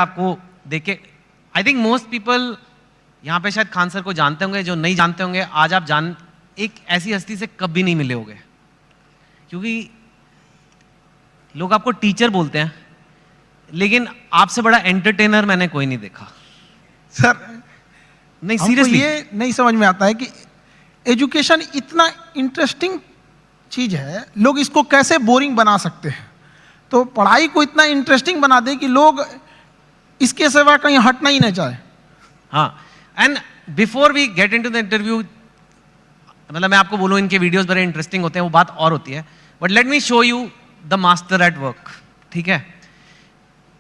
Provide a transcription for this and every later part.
आपको देखे, I think most people यहाँ पे शायद खान सर को जानते होंगे, जो नहीं जानते होंगे आज आप एक ऐसी हस्ती से कभी नहीं मिले होंगे, क्योंकि लोग आपको टीचर बोलते हैं, लेकिन आपसे बड़ा एंटरटेनर मैंने कोई नहीं देखा सर। नहीं सीरियसली, ये नहीं समझ में आता है कि एजुकेशन इतना इंटरेस्टिंग चीज है, लोग इसको कैसे बोरिंग बना सकते हैं। तो पढ़ाई को इतना इंटरेस्टिंग बना दे कि लोग इसके सिवा कहीं हटना ही नहीं चाहे। हाँ, and before we get into the interview, मतलब मैं आपको बोलूं इनके वीडियोस बड़े इंटरेस्टिंग होते हैं, वो बात और होती है, but let me show you the master at work. ठीक है,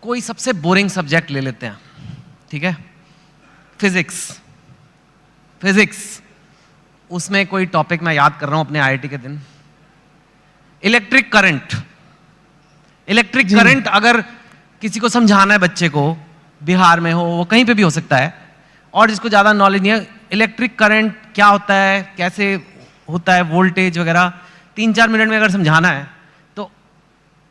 कोई सबसे बोरिंग सब्जेक्ट ले लेते हैं, ठीक है, फिजिक्स, उसमें कोई टॉपिक मैं याद कर रहा हूं अपने आईआईटी के दिन, इलेक्ट्रिक करंट अगर किसी को समझाना है बच्चे को, बिहार में हो, वो कहीं पे भी हो सकता है, और जिसको ज़्यादा नॉलेज नहीं है, इलेक्ट्रिक करंट क्या होता है, कैसे होता है, वोल्टेज वगैरह 3-4 मिनट में अगर समझाना है, तो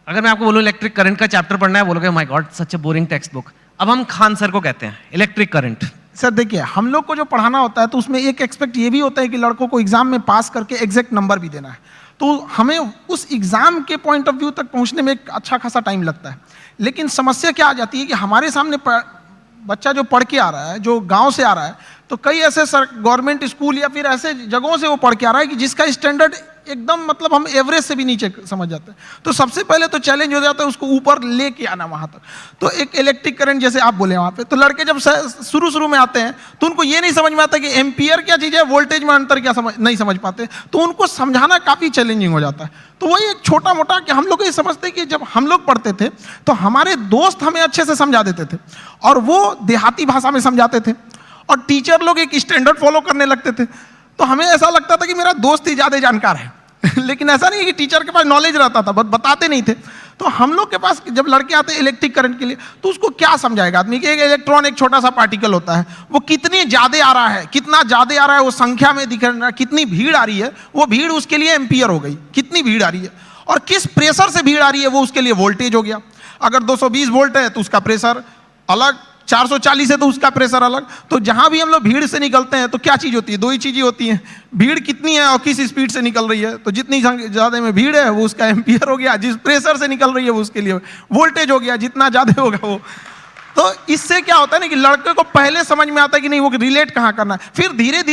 अगर मैं आपको बोलूँ इलेक्ट्रिक करंट का चैप्टर पढ़ना है, बोलोगे my God such a boring text book. अब हम खान सर को कहते हैं इलेक्ट्रिक करंट। सर देखिए, हम लोग को जो पढ़ाना होता है तो उसमें एक एक्सपेक्ट ये भी होता है कि लड़कों को एग्जाम में पास करके एग्जैक्ट नंबर भी देना है, तो हमें उस एग्जाम के पॉइंट ऑफ व्यू तक पहुंचने में एक अच्छा खासा टाइम लगता है। लेकिन समस्या क्या आ जाती है कि हमारे सामने बच्चा जो पढ़ के आ रहा है, जो गांव से आ रहा है, तो कई ऐसे गवर्नमेंट स्कूल या फिर ऐसे जगहों से वो पढ़ के आ रहा है कि जिसका स्टैंडर्ड एकदम मतलब हम एवरेज से भी नीचे समझ जाते हैं। तो सबसे पहले तो चैलेंज हो जाता है उसको ऊपर लेके आना वहां तक। तो एक इलेक्ट्रिक करंट जैसे आप बोले वहां पे, तो लड़के जब शुरू में आते हैं तो उनको ये नहीं समझ में आता कि एम्पियर क्या चीज़ है, वोल्टेज में अंतर क्या नहीं समझ पाते, तो उनको समझाना काफ़ी चैलेंजिंग हो जाता है। तो वही एक छोटा मोटा कि हम लोग ये समझते कि जब हम लोग पढ़ते थे तो हमारे दोस्त हमें अच्छे से समझा देते थे, और वो देहाती भाषा में समझाते थे, और टीचर लोग एक स्टैंडर्ड फॉलो करने लगते थे। तो हमें ऐसा लगता था कि मेरा दोस्त ही ज़्यादा जानकार है लेकिन ऐसा नहीं है कि टीचर के पास नॉलेज रहता था, बस बताते नहीं थे। तो हम लोग के पास जब लड़के आते हैं इलेक्ट्रिक करंट के लिए, तो उसको क्या समझाएगा आदमी कि एक इलेक्ट्रॉन एक छोटा सा पार्टिकल होता है, वो कितनी ज़्यादा आ रहा है, कितना ज़्यादा आ रहा है, वो संख्या में दिख रहा है, कितनी भीड़ आ रही है, वो भीड़ उसके लिए एम्पियर हो गई, कितनी भीड़ आ रही है, और किस प्रेशर से भीड़ आ रही है वो उसके लिए वोल्टेज हो गया। अगर 220 वोल्ट है तो उसका प्रेशर अलग, 440 है तो उसका प्रेशर अलग। तो जहां भी हम लोग भीड़ से निकलते हैं तो क्या चीज होती है, दो ही चीजें होती हैं, भीड़ कितनी है और किस स्पीड से निकल रही है। तो जितनी ज्यादा में भीड़ है वो उसका एम्पियर हो गया, जिस प्रेशर से निकल रही है वो उसके लिए वोल्टेज हो गया, जितना ज्यादा होगा वो। तो इससे क्या होता है ना कि लड़के को पहले समझ में आता है कि नहीं वो रिलेट कहाँ करना है, फिर धीरे धीरे